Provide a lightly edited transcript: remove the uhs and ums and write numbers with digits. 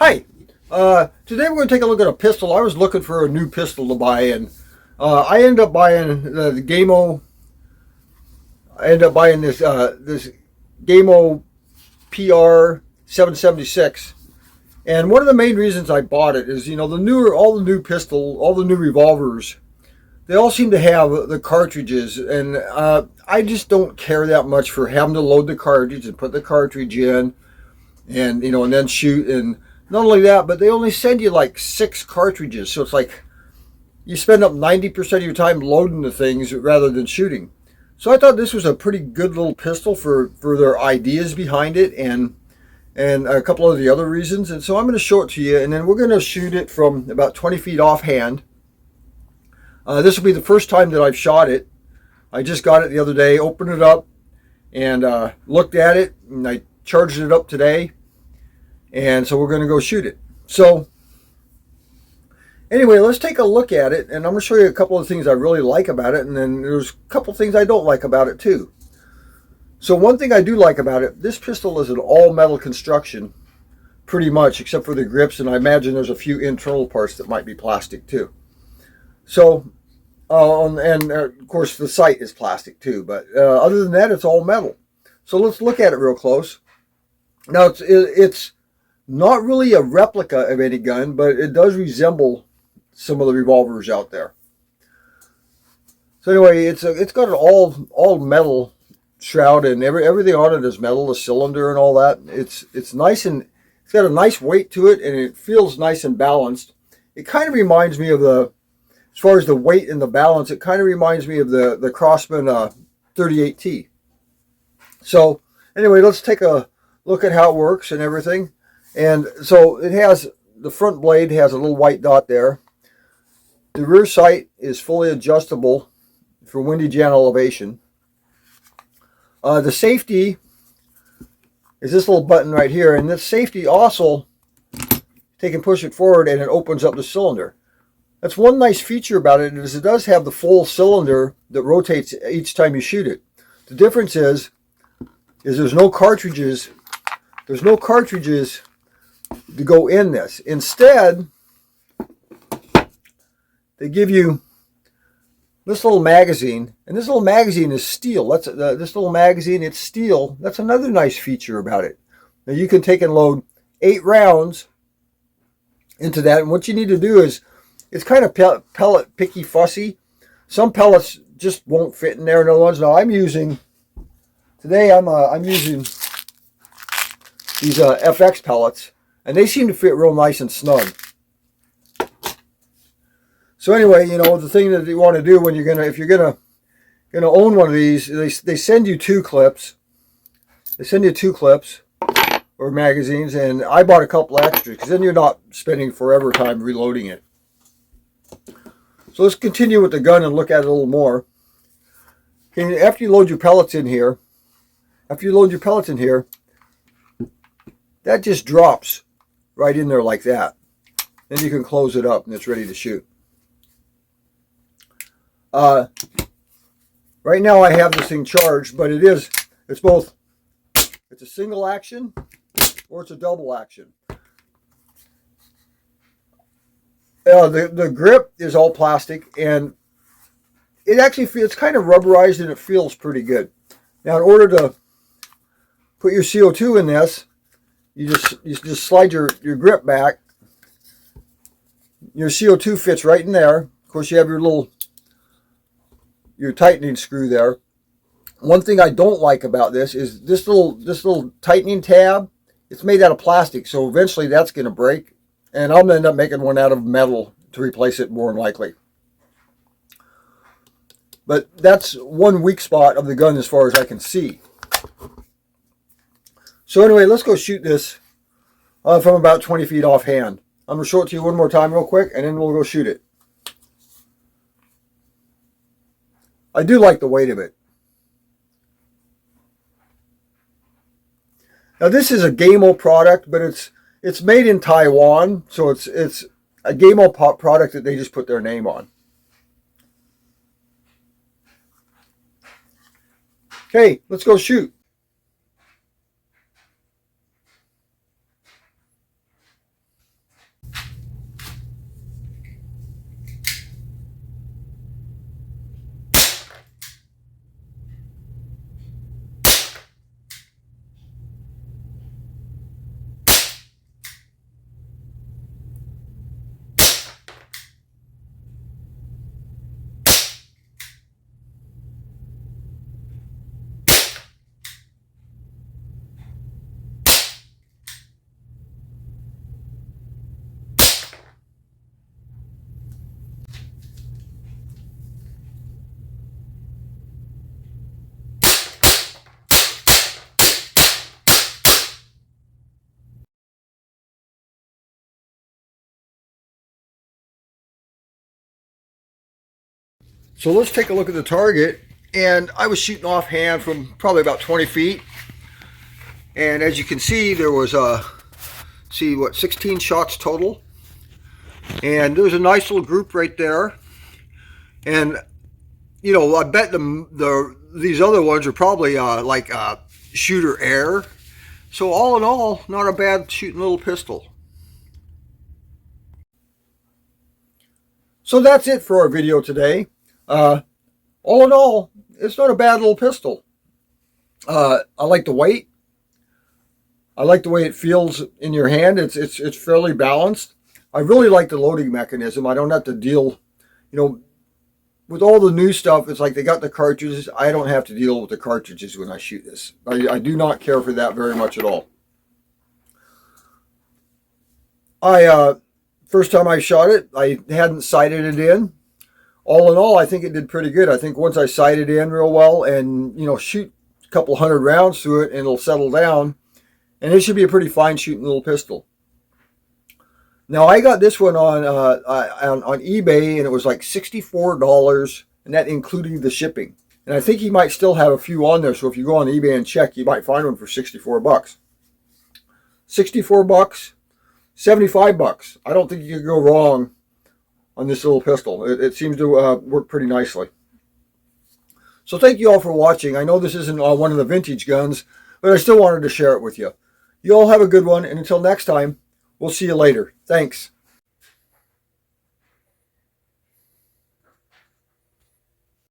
Hi. Today we're going to take a look at a pistol. I was looking for a new pistol to buy, and I ended up buying the Gamo. I ended up buying this Gamo PR776, and one of the main reasons I bought it is all the new pistol, all the new revolvers, they all seem to have the cartridges, and I just don't care that much for having to load the cartridge and put the cartridge in, and and then shoot. And not only that, but they only send you like 6 cartridges, so it's like you spend up 90% of your time loading the things rather than shooting. So I thought this was a pretty good little pistol for their ideas behind it, and a couple of the other reasons. And so I'm going to show it to you, and then we're going to shoot it from about 20 feet offhand. This will be the first time that I've shot it. I just got it the other day, opened it up, and looked at it, and I charged it up today. And so we're going to go shoot it. So anyway, let's take a look at it, and I'm going to show you a couple of things I really like about it, and then there's a couple of things I don't like about it too. So one thing I do like about it, this pistol is an all-metal construction, pretty much, except for the grips, and I imagine there's a few internal parts that might be plastic too. So, of course the sight is plastic too, but other than that, it's all metal. So let's look at it real close. Now, it's not really a replica of any gun, but it does resemble some of the revolvers out there. So anyway, it's got an all metal shroud, and everything on it is metal, the cylinder and all that. It's nice, and it's got a nice weight to it, and it feels nice and balanced. It kind of reminds me of as far as the weight and the balance, it kind of reminds me of the Crosman 38T. So anyway, let's take a look at how it works and everything. And so it has, the front blade has a little white dot there. The rear sight is fully adjustable for windage and elevation. The safety is this little button right here, and this safety also, take and push it forward and it opens up the cylinder. That's one nice feature about it, is it does have the full cylinder that rotates each time you shoot it. The difference is there's no cartridges. There's no cartridges to go in this. Instead, they give you this little magazine, and this little magazine is steel. This little magazine, it's steel. That's another nice feature about it. Now you can take and load 8 rounds into that, and what you need to do is, it's kind of pellet picky fussy. Some pellets just won't fit in there, and other ones. Now I'm using these FX pellets, and they seem to fit real nice and snug. So anyway, the thing that you want to do when if you're gonna own one of these, they send you 2 clips. They send you 2 clips or magazines, and I bought a couple extras because then you're not spending forever time reloading it. So let's continue with the gun and look at it a little more. Okay, after you load your pellets in here, that just drops right in there like that. Then you can close it up and it's ready to shoot. Right now I have this thing charged, but it's both. It's a single action or it's a double action. The grip is all plastic, and it actually feels kind of rubberized, and it feels pretty good. Now, in order to put your CO2 in this, you just slide your grip back. Your CO2 fits right in there. Of course, you have your tightening screw there. One thing I don't like about this is this little tightening tab. It's made out of plastic, so eventually that's going to break. And I'm going to end up making one out of metal to replace it more than likely. But that's one weak spot of the gun as far as I can see. So anyway, let's go shoot this from about 20 feet offhand. I'm going to show it to you one more time real quick, and then we'll go shoot it. I do like the weight of it. Now this is a Gamo product, but it's made in Taiwan, so it's a Gamo product that they just put their name on. Okay, let's go shoot. So let's take a look at the target. And I was shooting offhand from probably about 20 feet. And as you can see, there was 16 shots total. And there's a nice little group right there. And you know, I bet these other ones are probably like shooter air. So all in all, not a bad shooting little pistol. So that's it for our video today. All in all, it's not a bad little pistol. I like the weight. I like the way it feels in your hand. It's fairly balanced. I really like the loading mechanism. I don't have to deal, you know, with all the new stuff. It's like they got the cartridges. I don't have to deal with the cartridges when I shoot this. I do not care for that very much at all. First time I shot it, I hadn't sighted it in. All in all, I think it did pretty good. I think once I sight it in real well and, you know, shoot a couple hundred rounds through it and it'll settle down, and it should be a pretty fine shooting little pistol. Now I got this one on eBay, and it was like $64, and that including the shipping. And I think he might still have a few on there, so if you go on eBay and check, you might find one for 64 bucks. 64 bucks, 75 bucks. I don't think you could go wrong on this little pistol. It seems to work pretty nicely. So thank you all for watching. I know this isn't one of the vintage guns, but I still wanted to share it with you. You all have a good one, and until next time, we'll see you later. Thanks.